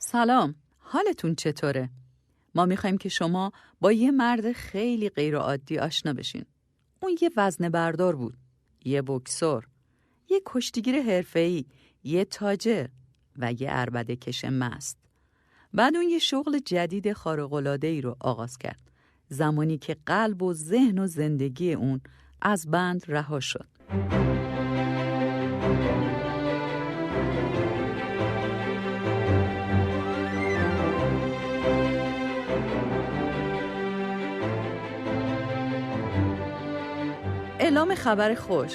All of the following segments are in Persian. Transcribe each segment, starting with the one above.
سلام، حالتون چطوره؟ ما میخوایم که شما با یه مرد خیلی غیرعادی آشنا بشین. اون یه وزنه بردار بود، یه بوکسور، یه کشتیگیر حرفه‌ای، یه تاجر و یه عربده کش مست. بعد اون یه شغل جدید خارق‌العاده‌ای رو آغاز کرد، زمانی که قلب و ذهن و زندگی اون از بند رها شد. اعلام خبر خوش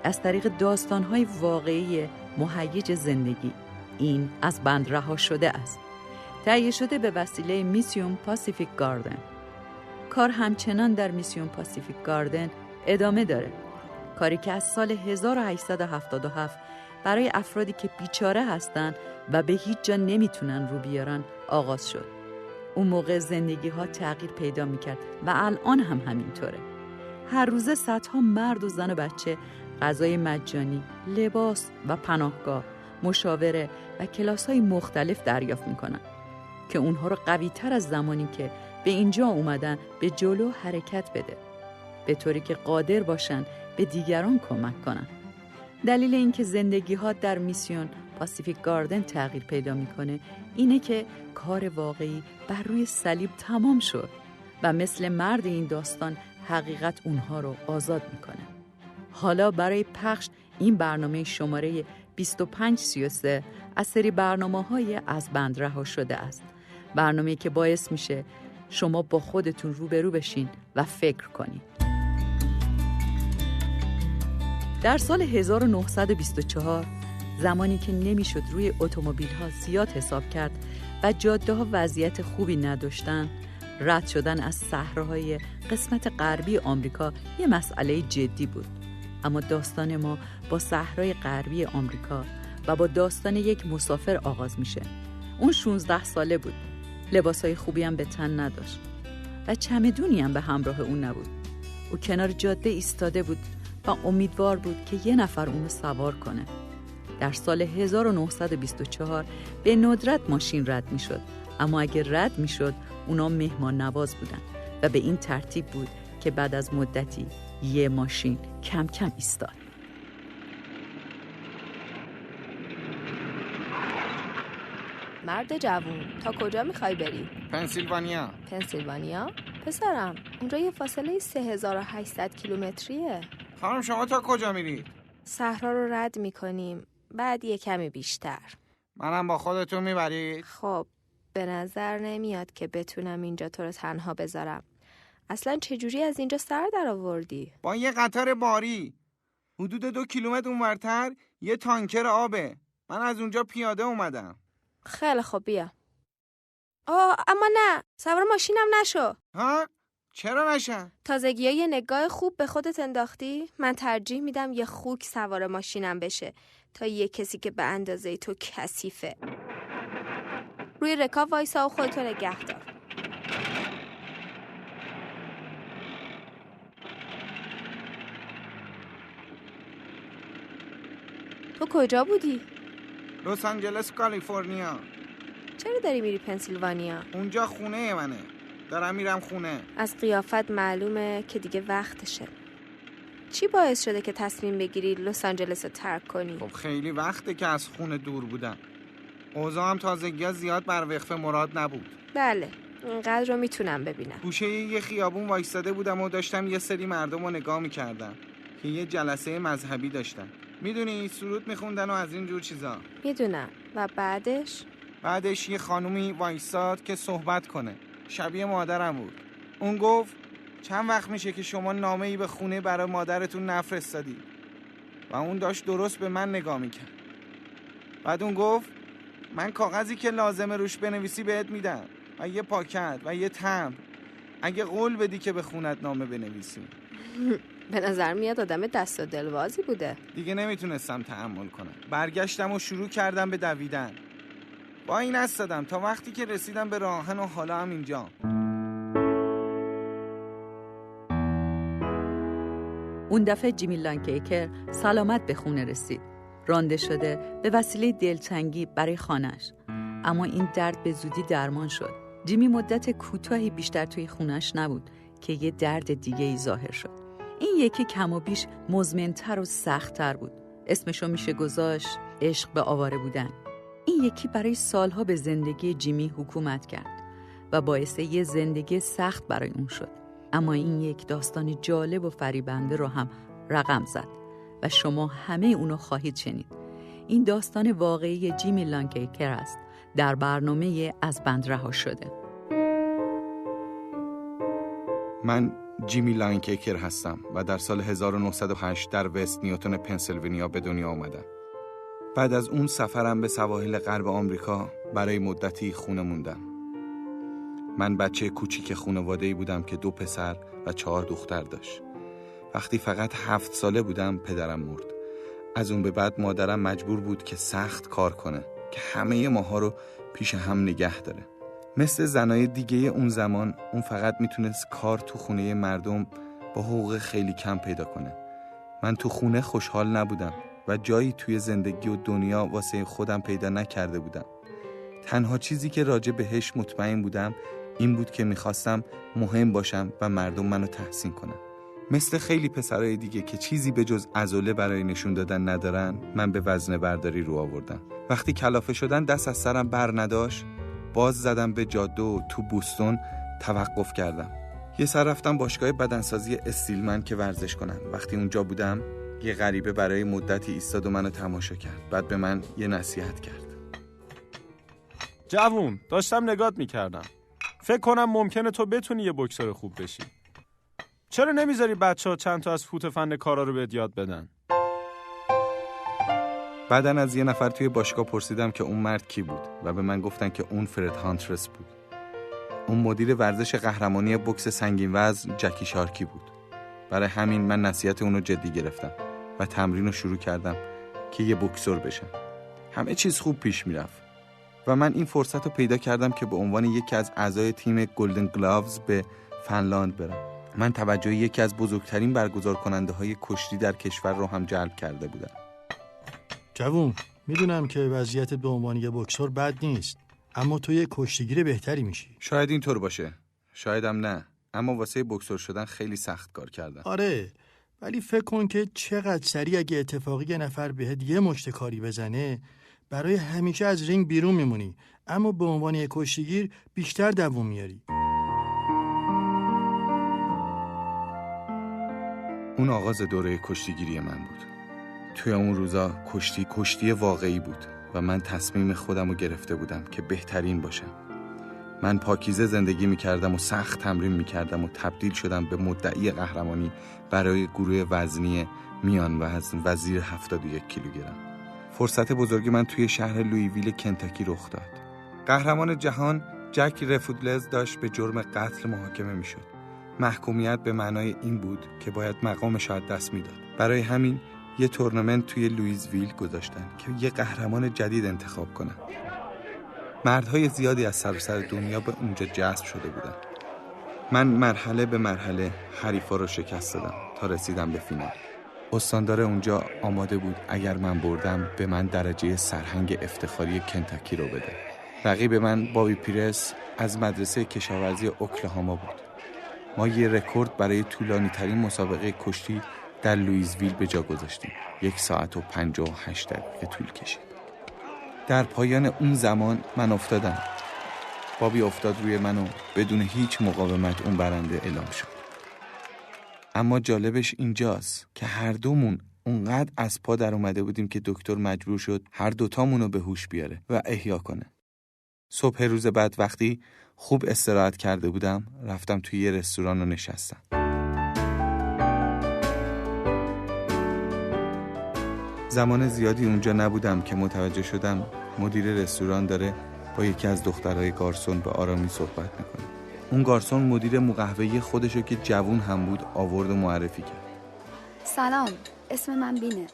از طریق داستان‌های واقعی مهیج زندگی، این از بند رها شده است. تهیه شده به وسیله میسیون پاسیفیک گاردن. کار همچنان در میسیون پاسیفیک گاردن ادامه داره. کاری که از سال 1877 برای افرادی که بیچاره هستن و به هیچ جا نمیتونن رو بیارن آغاز شد. اون موقع زندگی ها تغییر پیدا میکرد و الان هم همینطوره. هر روزه صدها مرد و زن و بچه غذای مجانی، لباس و پناهگاه، مشاوره و کلاس‌های مختلف دریافت میکنن که اونها رو قوی‌تر از زمانی که به اینجا اومدن به جلو حرکت بده، به طوری که قادر باشن به دیگران کمک کنن. دلیل اینکه زندگی‌ها در میسیون پاسیفیک گاردن تغییر پیدا میکنه اینه که کار واقعی بر روی صلیب تمام شد و مثل مرد این داستان حقیقت اونها رو آزاد میکنه. حالا برای پخش این برنامه شماره 2533 از سری برنامه‌های از بند رها شده است. برنامه‌ای که باعث میشه شما با خودتون روبرو بشین و فکر کنید. در سال 1924 زمانی که نمیشد روی اتومبیل‌ها زیاد حساب کرد و جاده‌ها وضعیت خوبی نداشتن، رد شدن از صحراهای قسمت غربی آمریکا یه مسئله جدی بود. اما داستان ما با صحرای غربی آمریکا و با داستان یک مسافر آغاز میشه. اون 16 ساله بود. لباسای خوبی هم به تن نداشت و چمدونی هم به همراه اون نبود. او کنار جاده ایستاده بود و امیدوار بود که یه نفر اونو سوار کنه. در سال 1924 به ندرت ماشین رد میشد، اما اگه رد میشد اونا مهمان نواز بودن و به این ترتیب بود که بعد از مدتی یه ماشین کم کم ایستاد. مرد جوون، تا کجا میخوای بری؟ پنسیلوانیا. پنسیلوانیا؟ پسرم، اونجا یه فاصله 3800 کیلومتریه. خانم شما تا کجا میرید؟ صحرا رو رد میکنیم، بعد یه کمی بیشتر. منم با خودتون میبرید؟ خب، به نظر نمیاد که بتونم اینجا تو رو تنها بذارم. اصلا چجوری از اینجا سر در آوردی؟ با یه قطار باری. حدود 2 کیلومتر اونورتر یه تانکر آبه. من از اونجا پیاده اومدم. خیلی خوب، بیا. اما نه، سوار ماشینم نشو. ها؟ چرا نشم؟ تازگی یه نگاه خوب به خودت انداختی؟ من ترجیح میدم یه خوک سوار ماشینم بشه تا یه کسی که به اندازه تو کثیفه. روی رکاب وایسا و خودتو نگه دار. تو کجا بودی؟ لس آنجلس، کالیفرنیا. چرا داری میری پنسیلوانیا؟ اونجا خونه منه. دارم میرم خونه. از قیافت معلومه که دیگه وقتشه. چی باعث شده که تصمیم بگیری لس آنجلس رو ترک کنی؟ خب خیلی وقته که از خونه دور بودم. اوضاع هم تازگی زیاد بر وقف مراد نبود. بله، اینقدر رو میتونم ببینم. گوشه یه خیابون وایستاده بودم و داشتم یه سری مردم رو نگاه میکردم که یه جلسه مذهبی داشتن. میدونی سرود میخوندن و از این جور چیزا. میدونم. و بعدش یه خانومی وایستاد که صحبت کنه. شبیه مادرم بود. اون گفت چند وقت میشه که شما نامه‌ای به خونه برای مادرتون نفرستادی؟ و اون داشت درست به من نگاه میکرد. بعد اون گفت من کاغذی که لازمه روش بنویسی بهت میدم و یه پاکت و یه تمبر اگه قول بدی که به خونت نامه بنویسی. به نظر میاد آدم دست و دلوازی بوده. دیگه نمیتونستم تحمل کنم. برگشتم و شروع کردم به دویدن. با این استادم تا وقتی که رسیدم به راهن و حالا هم اینجا. اون دفعه جیمی لانکیکر سلامت به خونه رسید. رانده شده به وسیله دلتنگی برای خانه‌اش. اما این درد به زودی درمان شد. جیمی مدت کوتاهی بیشتر توی خونش نبود که یه درد دیگه‌ای ظاهر شد. این یکی کم و بیش مزمن‌تر و سخت‌تر بود. اسمشو میشه گذاشت عشق به آواره بودن. این یکی برای سالها به زندگی جیمی حکومت کرد و باعث یه زندگی سخت برای اون شد. اما این یک داستان جالب و فریبنده رو هم رقم زد و شما همه اونو خواهید شنید. این داستان واقعی جیمی لانکیکر است در برنامه از بند رها شده. من جیمی لانکیکر هستم و در سال 1908 در وست نیوتن پنسیلوانیا به دنیا آمدم. بعد از اون سفرم به سواحل غرب آمریکا برای مدتی خونه موندم. من بچه کوچیک خانواده‌ای بودم که 2 پسر و 4 دختر داشت. وقتی فقط 7 ساله بودم پدرم مرد. از اون به بعد مادرم مجبور بود که سخت کار کنه که همه ماها رو پیش هم نگه داره. مثل زنای دیگه اون زمان اون فقط میتونست کار تو خونه مردم با حقوق خیلی کم پیدا کنه. من تو خونه خوشحال نبودم و جایی توی زندگی و دنیا واسه خودم پیدا نکرده بودم. تنها چیزی که راجع بهش مطمئن بودم این بود که میخواستم مهم باشم و مردم منو تحسین کنن. مثل خیلی پسرای دیگه که چیزی به جز عضله برای نشون دادن ندارن، من به وزنه برداری رو آوردم. وقتی کلافه شدن دست از سرم بر نداشت، باز زدم به جاده و تو بوستون توقف کردم. یه سر رفتم باشگاه بدنسازی استیلمن که ورزش کنم. وقتی اونجا بودم یه غریبه برای مدتی ایستاد و منو تماشا کرد. بعد به من یه نصیحت کرد. جوون، داشتم نگات میکردم. فکر کنم ممکنه تو بتونی یه بوکسور خوب بشی. چرا نمیذاری بچه‌ها چند تا از فوت فن کارا رو بهت یاد بدن؟ بعدن از یه نفر توی باشگاه پرسیدم که اون مرد کی بود و به من گفتن که اون فرد هانترس بود. اون مدیر ورزش قهرمانی بوکس سنگین وزن جکی شارکی بود. برای همین من نصیحت اونو جدی گرفتم و تمرین رو شروع کردم که یه بوکسور بشم. همه چیز خوب پیش میرفت و من این فرصت رو پیدا کردم که به عنوان یکی از اعضای تیم گلدن گلاوز به فنلاند برم. من توجه یکی از بزرگترین برگزار کننده های کشتی در کشور رو هم جلب کرده بودم. جوون، میدونم که وضعیت به عنوان یه بوکسور بد نیست، اما تو یه کشتیگیر بهتری میشی. شاید اینطور باشه، شایدم نه، اما واسه بوکسور شدن خیلی سخت کار کردم. آره، ولی فکر کن که چقدر سریع اگه اتفاقی یه نفر بهت یه مشت کاری بزنه برای همیشه از رینگ بیرون میمونی، اما به عنوان یه کشتیگیر بیشتر دووم میاری. اون آغاز دوره کشتیگیری من بود. توی اون روزا کشتی واقعی بود و من تصمیم خودم رو گرفته بودم که بهترین باشم. من پاکیزه زندگی میکردم و سخت تمرین میکردم و تبدیل شدم به مدعی قهرمانی برای گروه وزنی میان وزن و زیر 71 کیلوگرم. فرصت بزرگی من توی شهر لویویل کنتاکی رخ داد. قهرمان جهان جک رفودلز داشت به جرم قتل محاکمه میشد. محکومیت به معنای این بود که باید مقامش از دست میداد. برای همین یه تورنمنت توی لوئیزویل گذاشتن که یه قهرمان جدید انتخاب کنن. مردهای زیادی از سراسر دنیا به اونجا جذب شده بودن. من مرحله به مرحله حریفا رو شکست دادم تا رسیدم به فینال. استاندار اونجا آماده بود اگر من بردم به من درجه سرهنگ افتخاری کنتاکی رو بده. رقیب من بابی پیرس از مدرسه کشاورزی اوکلاهاما بود. ما یه رکورد برای طولانی ترین مسابقه کشتی در لوئیزویل به جا گذاشتیم. 1 ساعت و 58 دقیقه طول کشید. در پایان اون زمان من افتادم. بابی افتاد روی من و بدون هیچ مقاومت اون برنده اعلام شد. اما جالبش اینجاست که هر دومون اونقدر از پا در اومده بودیم که دکتر مجبور شد هر دوتامونو به هوش بیاره و احیا کنه. صبح روز بعد وقتی خوب استراحت کرده بودم رفتم توی یه رستوران و نشستم. زمان زیادی اونجا نبودم که متوجه شدم مدیر رستوران داره با یکی از دخترای گارسون به آرامی صحبت میکنه. اون گارسون مدیر مقهوه‌ای خودشو که جوون هم بود آورد و معرفی کرد. سلام، اسم من بینه.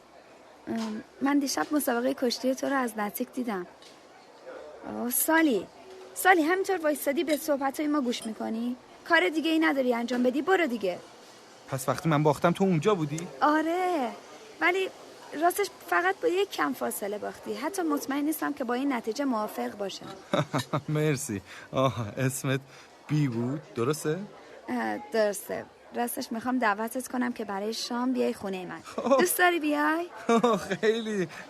من دیشب مسابقه کشتی تو رو از نزدیک دیدم. سالی همینطور وایستادی به صحبتای ما گوش میکنی؟ کار دیگه ای نداری انجام بدی؟ برو دیگه. پس وقتی من باختم تو اونجا بودی؟ آره، ولی راستش فقط با یک کم فاصله باختی. حتی مطمئن نیستم که با این نتیجه موافق باشم. مرسی. اسمت بی بود، درسته؟ درسته. راستش میخوام دعوتت کنم که برای شام بیای خونه من. دوست داری بیای؟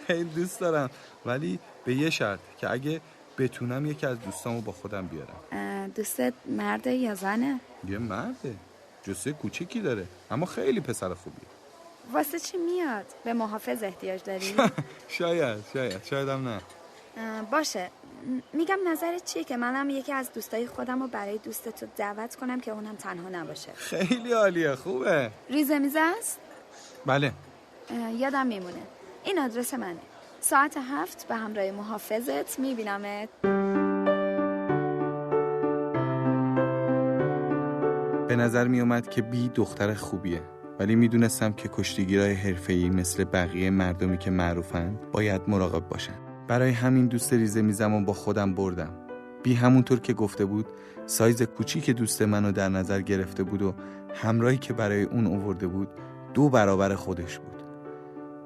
خیلی دوست دارم، ولی به یه شرط که اگه بتونم یکی از دوستامو با خودم بیارم. دوستت مرده یا زنه؟ یه مرده، جسه کوچیکی داره، اما خیلی پسر خوبیه. واسه چی میاد؟ به محافظ احتیاج داری؟ شایدم نه. باشه. میگم نظرت چیه که منم یکی از دوستای خودم رو برای دوستت دعوت کنم که اونم تنها نباشه؟ خیلی عالیه، خوبه. ریزه میزه است؟ بله. یادم میمونه. این آدرس منه. ساعت 7 به همراه محافظت میبینمت. به نظر میومد که بی دختر خوبیه، ولی میدونستم که کشتیگیرای حرفه‌ای مثل بقیه مردمی که معروفن باید مراقب باشن. برای همین دوست ریزه میزمو با خودم بردم. بی همونطور که گفته بود سایز کوچیک دوست منو در نظر گرفته بود و همراهی که برای اون آورده بود 2 برابر خودش بود.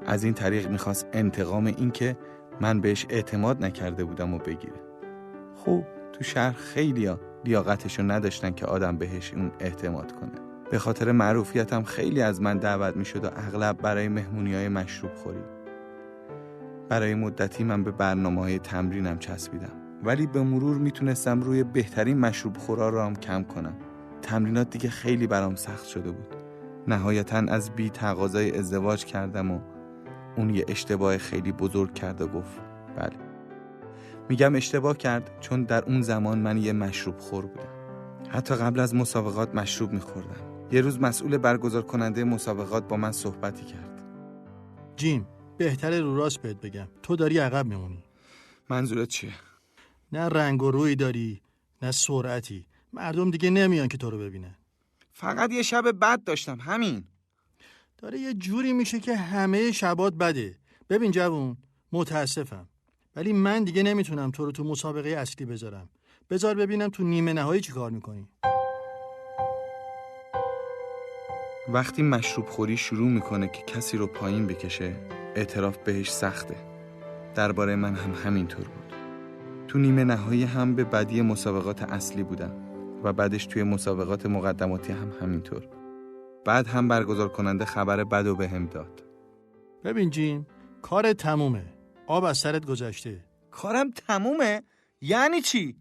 از این طریق میخواست انتقام این که من بهش اعتماد نکرده بودم و بگیره. خب تو شهر خیلیا لیاقتشو نداشتن که آدم بهش اون اعتماد کنه. به خاطر معروفیتم خیلی از من دعوت میشد و اغلب برای مهمونی‌های مشروب خوری. برای مدتی من به برنامه‌های تمرینم چسبیدم، ولی به مرور میتونستم روی بهترین مشروب خورا رام کم کنم. تمرینات دیگه خیلی برام سخت شده بود. نهایتاً از بی تقاضای ازدواج کردم و اون یه اشتباه خیلی بزرگ کرد و گفت بله. میگم اشتباه کرد چون در اون زمان من یه مشروب خور بودم. حتی قبل از مسابقات مشروب میخوردم. یه روز مسئول برگزار کننده مسابقات با من صحبتی کرد. جیم، بهتره رو راست بهت بگم، تو داری عقب میمونی. منظورت چیه؟ نه رنگ و روی داری، نه سرعتی. مردم دیگه نمیان که تو رو ببینن. فقط یه شب بد داشتم، همین. داره یه جوری میشه که همه شبات بده. ببین جوون، متاسفم، ولی من دیگه نمیتونم تو رو تو مسابقه اصلی بذارم. بذار ببینم تو نیمه نهایی چی کار میکنی. وقتی مشروب خوری شروع میکنه که کسی رو پایین بکشه، اعتراف بهش سخته. درباره من هم همینطور بود. تو نیمه نهایی هم به بدی مسابقات اصلی بودم و بعدش توی مسابقات مقدماتی هم همینطور. بعد هم برگزار کننده خبر بدو بهم داد. ببین جیم، کارت تمومه. آب از سرت گذشته. کارم تمومه؟ یعنی چی؟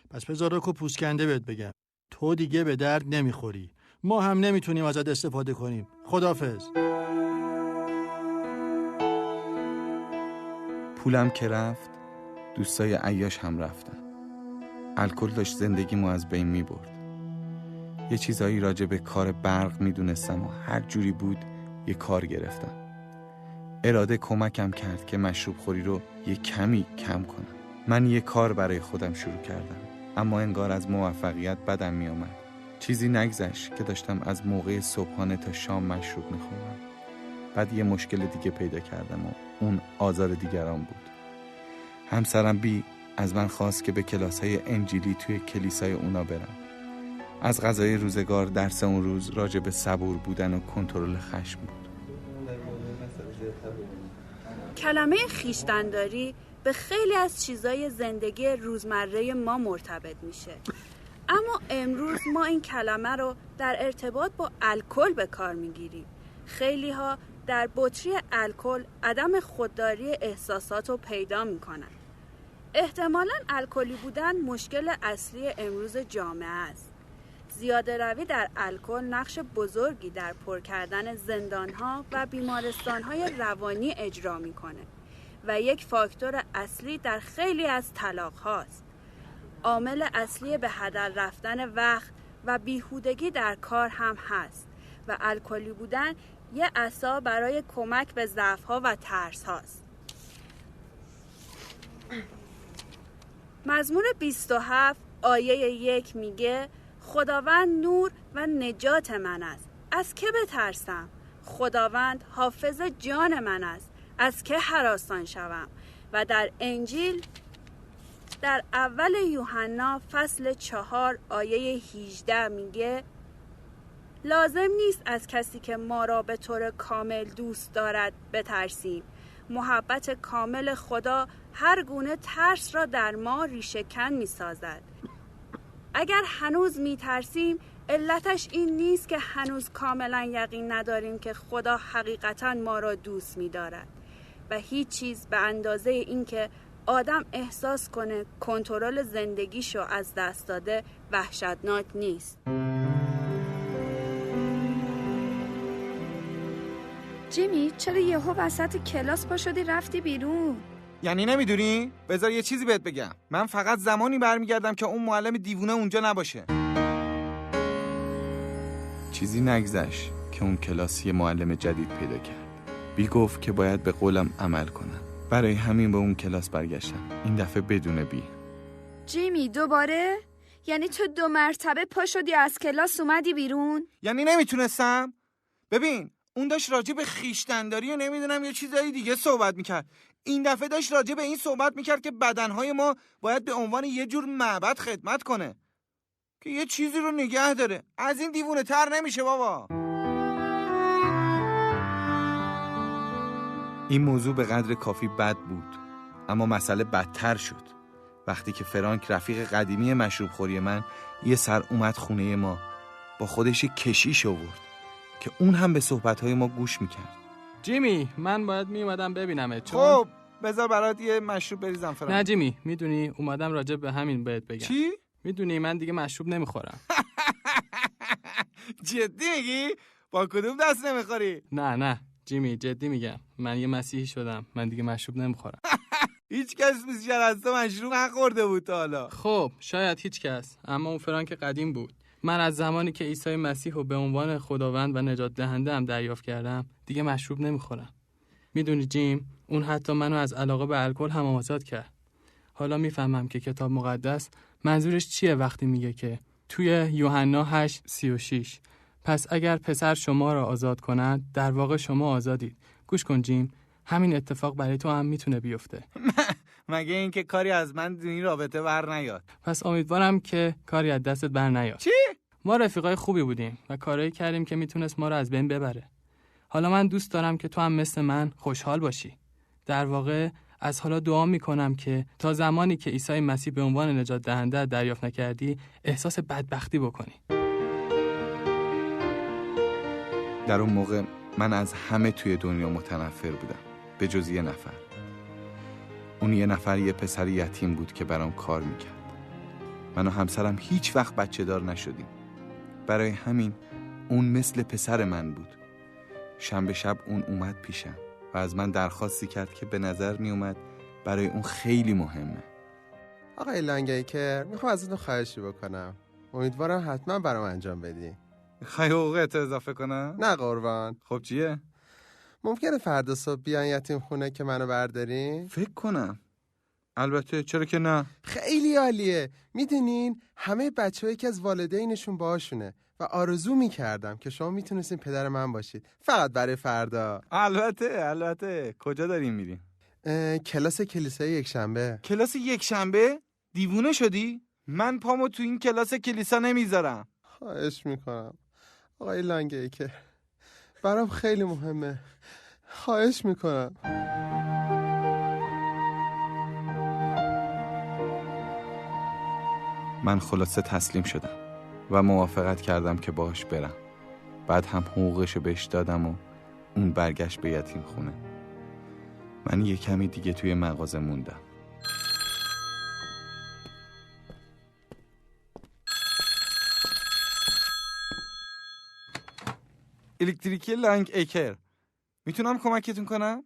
پس بذار رکو پوسکنده بهت بگم. تو دیگه به درد نمیخوری. ما هم نمیتونیم ازت استفاده کنیم. خداحافظ. پولم که رفت، دوستای عیاش هم رفتن. الکل داشت زندگیمو از بین میبرد. یه چیزایی راجع به کار برق میدونستم و هر جوری بود یه کار گرفتم. اراده کمکم کرد که مشروب خوری رو یه کمی کم کنم. من یه کار برای خودم شروع کردم، اما انگار از موفقیت بدم میامد. چیزی نگذشت که داشتم از موقع صبحانه تا شام مشروب میخوردم. بعد یه مشکل دیگه پیدا کردم و اون آزار دیگران بود. همسرم بی از من خواست که به کلاس‌های انجیلی توی کلیسای اونا برم. از غذای روزگار درس اون روز راجع به صبور بودن و کنترل خشم بود. کلمه خویشتن‌داری به خیلی از چیزای زندگی روزمره ما مرتبط میشه. اما امروز ما این کلمه رو در ارتباط با الکل به کار میگیریم. خیلی ها در بطری الکل عدم خودداری احساسات رو پیدا میکنن. احتمالاً الکلی بودن مشکل اصلی امروز جامعه است. زیاده روی در الکل نقش بزرگی در پر کردن زندان‌ها و بیمارستان‌های روانی اجرا میکنه و یک فاکتور اصلی در خیلی از طلاق‌هاست. عامل اصلی به هدر رفتن وقت و بیهودگی در کار هم هست و الکلی بودن یه عصا برای کمک به ضعف‌ها و ترس هاست. مزمور 27 آیه 1 میگه خداوند نور و نجات من است، از که بترسم؟ خداوند حافظ جان من است، از که هراسان شوم؟ و در انجیل در اول یوحنا فصل 4 آیه 18 میگه لازم نیست از کسی که ما را به طور کامل دوست دارد بترسیم. محبت کامل خدا هر گونه ترس را در ما ریشه‌کن می‌سازد. اگر هنوز می‌ترسیم، علتش این نیست که هنوز کاملا یقین نداریم که خدا حقیقتاً ما را دوست می‌دارد و هیچ چیز به اندازه این که آدم احساس کنه کنترل زندگیشو از دست داده وحشتناک نیست. جیمی چرا یهو وسط کلاس پا شدی رفتی بیرون؟ یعنی نمیدونی؟ بذار یه چیزی بهت بگم. من فقط زمانی برمیگردم که اون معلم دیوونه اونجا نباشه. چیزی نگذشت که اون کلاس یه معلم جدید پیدا کرد. بی گفت که باید به قولم عمل کنم. برای همین به اون کلاس برگشتم. این دفعه بدون بی. جیمی دوباره؟ یعنی تو 2 مرتبه پا شدی از کلاس اومدی بیرون؟ یعنی نمیتونستم؟ ببین اون داشت راجع به خویشتن‌داری و نمیدونم یه چیزایی دیگه صحبت میکرد. این دفعه داشت راجع به این صحبت میکرد که بدنهای ما باید به عنوان یه جور معبد خدمت کنه که یه چیزی رو نگه داره. از این دیوونه تر نمیشه بابا. این موضوع به قدر کافی بد بود، اما مسئله بدتر شد وقتی که فرانک رفیق قدیمی مشروب خوری من یه سر اومد خونه ما، با خودش کشیش آورد که اون هم به صحبتهای ما گوش میکرد. جیمی من باید میومدم ببینمت چون خب بذار برات یه مشروب بریزم فرانک. نه جیمی میدونی اومدم راجع به همین بهت بگم. چی؟ میدونی من دیگه مشروب نمیخورم. جدی میگی؟ با کدوم دست نمیخوری؟ نه جیمی جدی میگم، من یه مسیحی شدم، من دیگه مشروب نمیخورم. هیچ کس بیشتر از تو مشروب نخورده بود تا حالا. خب شاید هیچ کس، اما اون فرانک قدیم بود. من از زمانی که عیسی مسیح رو به عنوان خداوند و نجات دهنده هم دریافت کردم دیگه مشروب نمیخورم. میدونی جیم، اون حتی منو از علاقه به الکل هم آزاد کرد. حالا میفهمم که کتاب مقدس منظورش چیه وقتی میگه که توی یوحنا 8:36 پس اگر پسر شما را آزاد کند در واقع شما آزادید. گوش کن جیم، همین اتفاق برای تو هم میتونه بیفته. مگه این که کاری از من در این رابطه بر نیاد؟ پس امیدوارم که کاری از دستت بر نیاد. چی؟ ما رفیقای خوبی بودیم و کارایی کردیم که میتونست ما رو از بین ببره. حالا من دوست دارم که تو هم مثل من خوشحال باشی. در واقع از حالا دعا میکنم که تا زمانی که عیسی مسیح به عنوان نجات دهنده دریافت نکردی احساس بدبختی بکنی. در اون موقع من از همه توی دنیا متنفر بودم به جز یه نفر. اون یه نفر یه پسر یتیم بود که برام کار میکرد. من و همسرم هیچ وقت بچه دار نشدیم. برای همین اون مثل پسر من بود. شنبه شب اون اومد پیشم و از من درخواستی کرد که به نظر میومد برای اون خیلی مهمه. آقای لانگیکر میخوام ازتون خواهشی بکنم. امیدوارم حتما برام انجام بدی. میخوای حقوقت اضافه کنم؟ نه قربان. خب چیه؟ ممکنه فردا صبح بیان یتیم خونه که منو بردارین؟ فکر کنم. البته چرا که نه؟ خیلی عالیه. میدونین همه بچه‌ها که از والدینشون باهاشونه و آرزو میکردم که شما میتونستین پدر من باشید فقط برای فردا. البته. کجا داریم میریم؟ کلاس کلیسای یکشنبه. کلاس یکشنبه؟ دیوونه شدی؟ من پامو تو این کلاس کلیسا نمیذارم. خواهش میکنم آقای لانگیکر، برام خیلی مهمه. خواهش میکنم. من خلاصه تسلیم شدم و موافقت کردم که باهاش برم. بعد هم حقوقشو بهش دادم و اون برگشت به یتیم خونه. من یه کمی دیگه توی مغازه موندم. الکتریکی لانگیکر، میتونم کمکتون کنم؟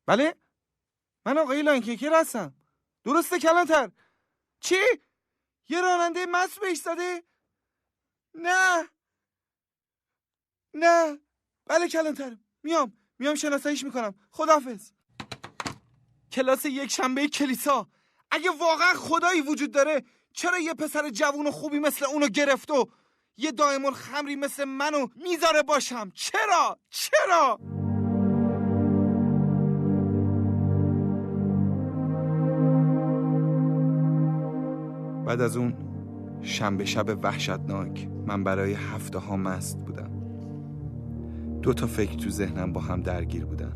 بله؟ من آقای لانگیکر هستم. درسته کلانتر؟ چی؟ یه راننده مست بهش زده؟ نه. بله کلانتر، میام شناساییش میکنم. خداحافظ. کلاس یکشنبه کلیسا. اگه واقعا خدایی وجود داره چرا یه پسر جوون و خوبی مثل اونو گرفت و یه دائم الخمری مثل منو میذاره باشم؟ چرا؟ بعد از اون شنبه شب وحشتناک من برای هفته‌ها مست بودم. 2 فکر تو ذهنم با هم درگیر بودن.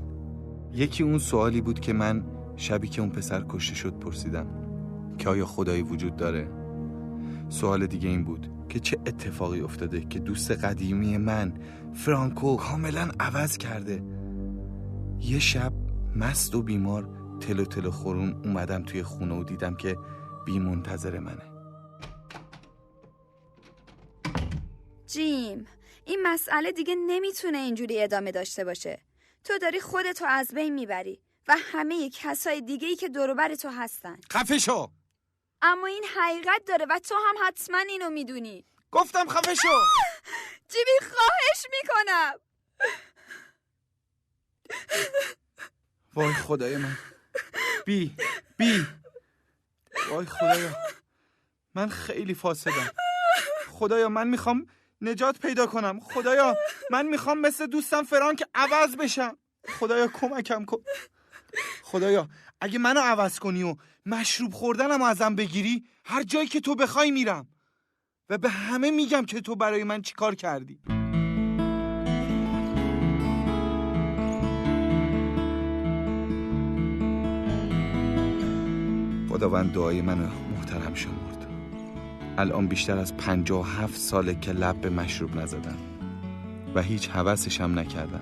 یکی اون سوالی بود که من شبی که اون پسر کشته شد پرسیدم که آیا خدایی وجود داره؟ سوال دیگه این بود که چه اتفاقی افتاده که دوست قدیمی من فرانکو کاملا عوض کرده. یه شب مست و بیمار تلو تلو خورون اومدم توی خونه و دیدم که بی منتظر منه. جیم، این مسئله دیگه نمیتونه اینجوری ادامه داشته باشه. تو داری خودتو از بین میبری و همه کسای دیگه‌ای که دور و بر تو هستن. خفه شو! اما این حقیقت داره و تو هم حتما اینو میدونی. گفتم خفه شو! جیمی خواهش میکنم. وای خدای من. بی وای خدایا، من خیلی فاسدم. خدایا من میخوام نجات پیدا کنم. خدایا من میخوام مثل دوستم فرانک عوض بشم. خدایا کمکم کن. خدایا اگه منو عوض کنی و مشروب خوردنمو ازم بگیری، هر جایی که تو بخوای میرم و به همه میگم که تو برای من چی کار کردی. خداوند دعای منو محترم شمرد. الان بیشتر از 57 ساله که لب به مشروب نزدم و هیچ هوسشم نکردم.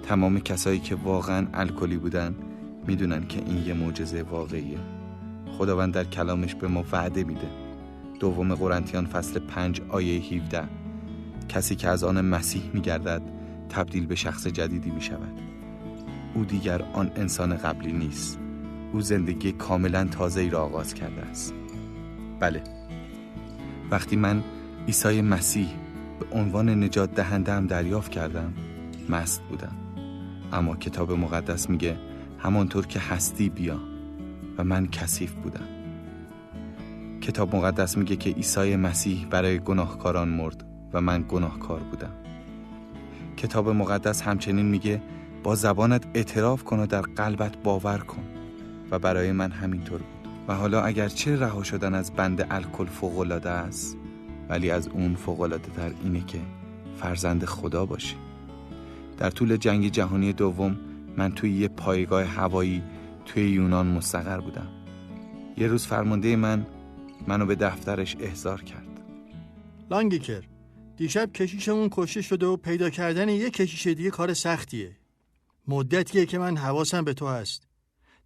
تمام کسایی که واقعا الکلی بودن میدونن که این یه معجزه واقعیه. خداوند در کلامش به ما وعده میده. 2 قرنتیان فصل 5 آیه 17: کسی که از آن مسیح میگردد تبدیل به شخص جدیدی میشود. او دیگر آن انسان قبلی نیست. او زندگی کاملا تازه‌ای را آغاز کرده است. بله، وقتی من عیسی مسیح به عنوان نجات دهنده‌ام دریافت کردم، مست بودم. اما کتاب مقدس میگه همانطور که هستی بیا، و من کثیف بودم. کتاب مقدس میگه که عیسی مسیح برای گناهکاران مرد و من گناهکار بودم. کتاب مقدس همچنین میگه با زبانت اعتراف کن و در قلبت باور کن، و برای من همینطور بود. و حالا اگرچه رها شدن از بند الکل فوق‌العاده است، ولی از اون فوق‌العاده تر اینه که فرزند خدا باشی. در طول جنگ جهانی دوم من توی یه پایگاه هوایی توی یونان مستقر بودم. یه روز فرمانده منو به دفترش احضار کرد. لانگیکر، دیشب کشیشمون کشته شده و پیدا کردن یه کشیش دیگه کار سختیه. مدتیه که من حواسم به تو هست.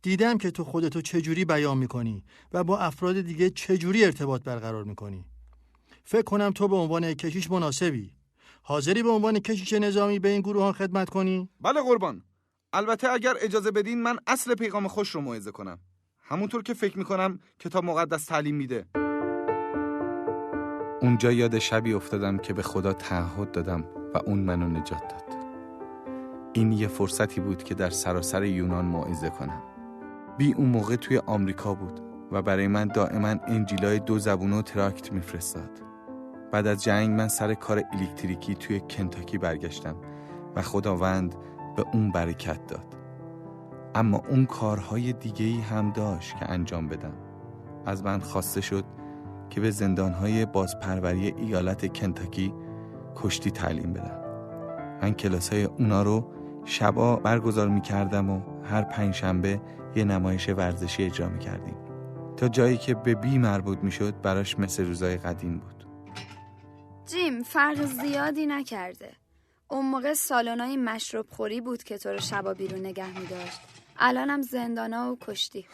دیدم که تو خودتو چجوری بیان میکنی و با افراد دیگه چجوری ارتباط برقرار میکنی. فکر کنم تو به عنوان کشیش مناسبی. حاضری به عنوان کشیش نظامی به این گروهان خدمت کنی؟ بله قربان. البته اگر اجازه بدین من اصل پیغام خوش رو موعظه کنم، همونطور که فکر میکنم کتاب مقدس تعلیم میده. اونجا یاد شبی افتادم که به خدا تعهد دادم و اون منو نجات داد. این یه فرصتی بود که در سراسر یونان موعظه کنم. بی اون موقع توی آمریکا بود و برای من دائما انجیلای 2 زبونه و تراکت میفرستاد. بعد از جنگ من سر کار الکتریکی توی کنتاکی برگشتم و خداوند به اون برکت داد. اما اون کارهای دیگه‌ای هم داشت که انجام بدم. از من خواسته شد که به زندانهای بازپروری ایالت کنتاکی کشتی تعلیم بدم. من کلاسای اونا رو شبا برگزار می‌کردم و هر 5 شنبه یه نمایش ورزشی اجرا می‌کردیم. تا جایی که به بی مربوط می‌شد براش مثل روزای قدیم بود. جیم فرق زیادی نکرده. اون موقع سالن‌های مشروب خوری بود که تو رو شبا بیرون نگه می‌داشت. الانم زندانا و کشتی.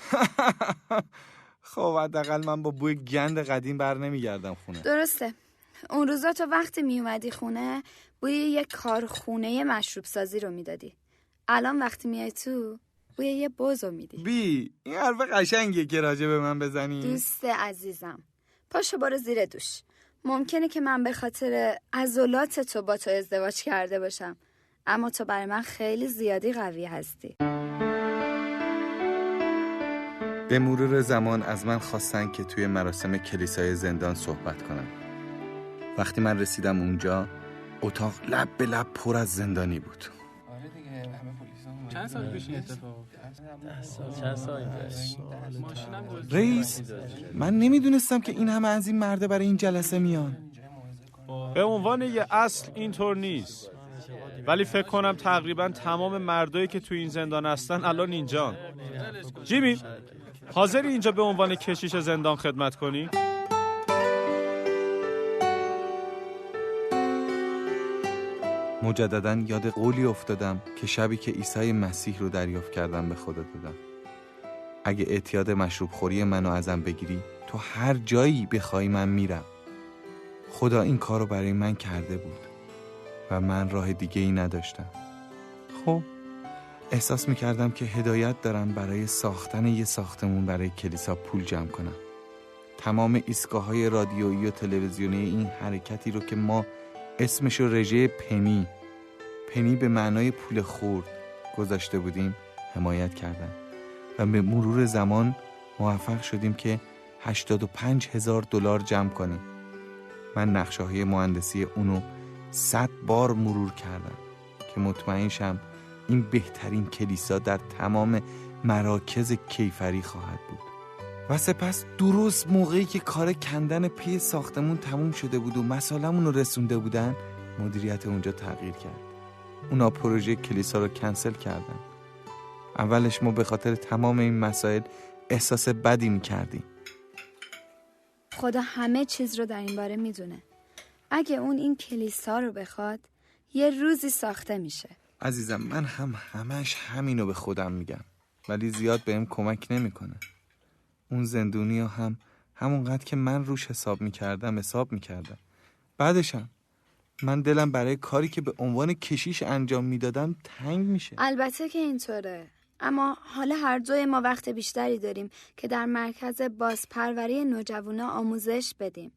خب حداقل من با بوی گند قدیم بر نمیگردم خونه. درسته. اون روزا تو وقتی میومدی خونه بوی یه کارخونه مشروب سازی رو میدادی. الان وقتی میای تو بوی یه بوزو میدی. این حرف قشنگیه که راجع به من بزنی. دوست عزیزم، پاشو برو زیر دوش. ممکنه که من به خاطر عضلات تو با تو ازدواج کرده باشم، اما تو برای من خیلی زیادی قوی هستی. به مرور زمان از من خواستن که توی مراسم کلیسای زندان صحبت کنم. وقتی من رسیدم اونجا اتاق لب به لب پر از زندانی بود. آره دیگه، همه پلیسا. چند سال پیش این اتفاق افتاد؟ رئیس، من نمیدونستم که این همه از این مرده برای این جلسه میان. به عنوان یه اصل اینطور نیست، ولی فکر کنم تقریبا تمام مردایی که تو این زندان هستن الان اینجان. جیمی، حاضری اینجا به عنوان کشیش زندان خدمت کنی؟ مجدداً یاد قولی افتادم که شبی که عیسی مسیح رو دریافت کردم به خدا دادم. اگه اعتیاد مشروب خوری منو ازم بگیری، تو هر جایی بخوای من میرم. خدا این کار رو برای من کرده بود و من راه دیگه ای نداشتم. خب احساس میکردم که هدایت دارم برای ساختن یه ساختمون برای کلیسا پول جمع کنم. تمام ایستگاه‌های رادیویی و تلویزیونی این حرکتی رو که ما اسمش رو رژه پنی به معنای پول خورد گذاشته بودیم حمایت کردن و به مرور زمان موفق شدیم که $85,000 جمع کنیم. من نقشه‌های مهندسی اونو 100 بار مرور کردم که مطمئن شم این بهترین کلیسا در تمام مراکز کیفری خواهد بود. و سپس درست موقعی که کار کندن پی ساختمون تموم شده بود و مسائلمون رو رسونده بودن، مدیریت اونجا تغییر کرد. اونا پروژه کلیسا رو کنسل کردن. اولش ما به خاطر تمام این مسائل احساس بدی می‌کردیم. خدا همه چیز رو در این باره میدونه. اگه اون این کلیسا رو بخواد، یه روزی ساخته میشه. عزیزم، من همش همینو به خودم میگم، ولی زیاد بهم کمک نمیکنه. اون زندونی هم همونقدر که من روش حساب میکردم. بعدشم من دلم برای کاری که به عنوان کشیش انجام میدادم تنگ میشه. البته که اینطوره، اما حالا هر دوی ما وقت بیشتری داریم که در مرکز بازپروری نوجوانا آموزش بدیم.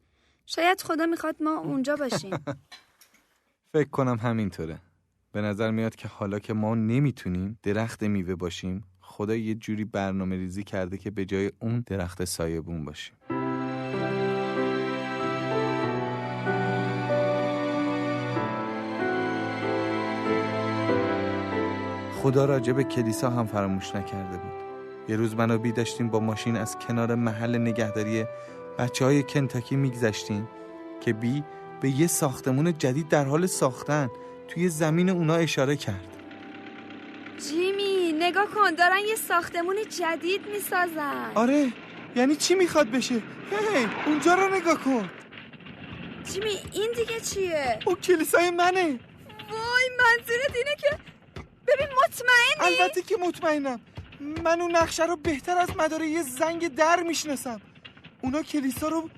شاید خدا میخواد ما اونجا باشیم. فکر کنم همینطوره. به نظر میاد که حالا که ما نمیتونیم درخت میوه باشیم، خدا یه جوری برنامه ریزی کرده که به جای اون درخت سایبون باشیم. خدا راجع به کلیسا هم فراموش نکرده بود. یه روز من و بی داشتیم با ماشین از کنار محل نگهداری بچه‌های کنتاکی میگذشتیم که بی به یه ساختمون جدید در حال ساختن توی زمین اونا اشاره کرد. جیمی، نگاه کن، دارن یه ساختمون جدید میسازن. آره، یعنی چی میخواد بشه؟ هی، اونجا رو نگاه کن. جیمی، این دیگه چیه؟ اون کلیسای منه. وای، منظورت اینه که ببین مطمئنی؟ البته که مطمئنم. من اون نقشه رو بهتر از مدار یه زنگ در میشناسم. اونا کلیسا رو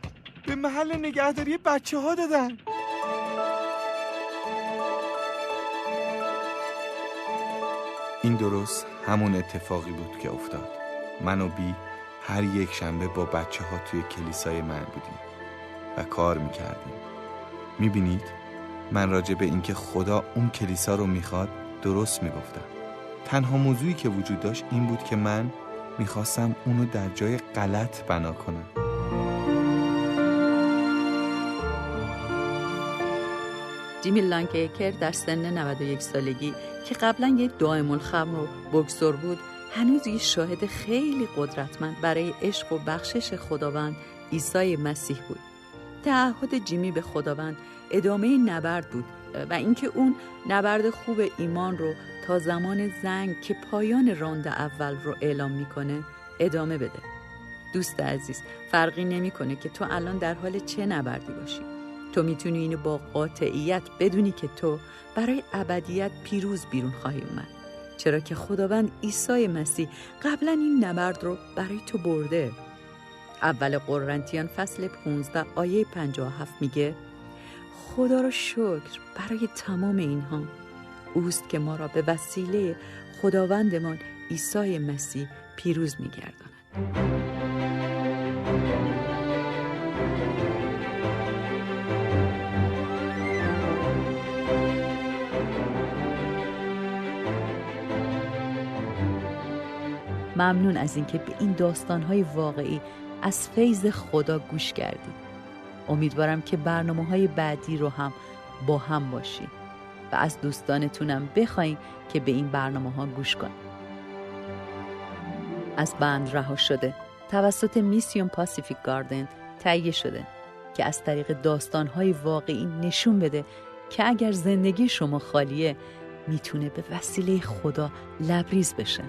به محل نگهداری بچه‌ها دادن. این درست همون اتفاقی بود که افتاد. من و بی هر یک شنبه با بچه‌ها توی کلیسای من بودیم و کار میکردیم. میبینید من راجع به اینکه خدا اون کلیسا رو میخواد درست میگفتم. تنها موضوعی که وجود داشت این بود که من میخواستم اونو در جای غلط بنا کنم. جیمی لانگیکر در سن 91 سالگی که قبلا یه دائم الخمر و بوکسور بود، هنوز یه شاهد خیلی قدرتمند برای عشق و بخشش خداوند عیسی مسیح بود. تعهد جیمی به خداوند ادامه نبرد بود و اینکه اون نبرد خوب ایمان رو تا زمان زنگ که پایان راند اول رو اعلام میکنه ادامه بده. دوست عزیز، فرقی نمیکنه که تو الان در حال چه نبردی باشی. تو میتونی اینو با قاطعیت بدونی که تو برای ابدیت پیروز بیرون خواهی اومد، چرا که خداوند عیسی مسیح قبلا این نبرد رو برای تو برده. اول قرنتیان فصل 15 آیه 57 میگه خدا رو شکر برای تمام اینها. اوست که ما را به وسیله خداوندمان عیسی مسیح پیروز میگرداند. ممنون از اینکه به این داستان‌های واقعی از فیض خدا گوش کردید. امیدوارم که برنامه‌های بعدی رو هم با هم باشید. و از دوستانتونم بخواین که به این برنامه ها گوش کنن. از بند رها شده توسط میسیون پاسیفیک گاردن تهیه شده که از طریق داستان‌های واقعی نشون بده که اگر زندگی شما خالیه میتونه به وسیله خدا لبریز بشه.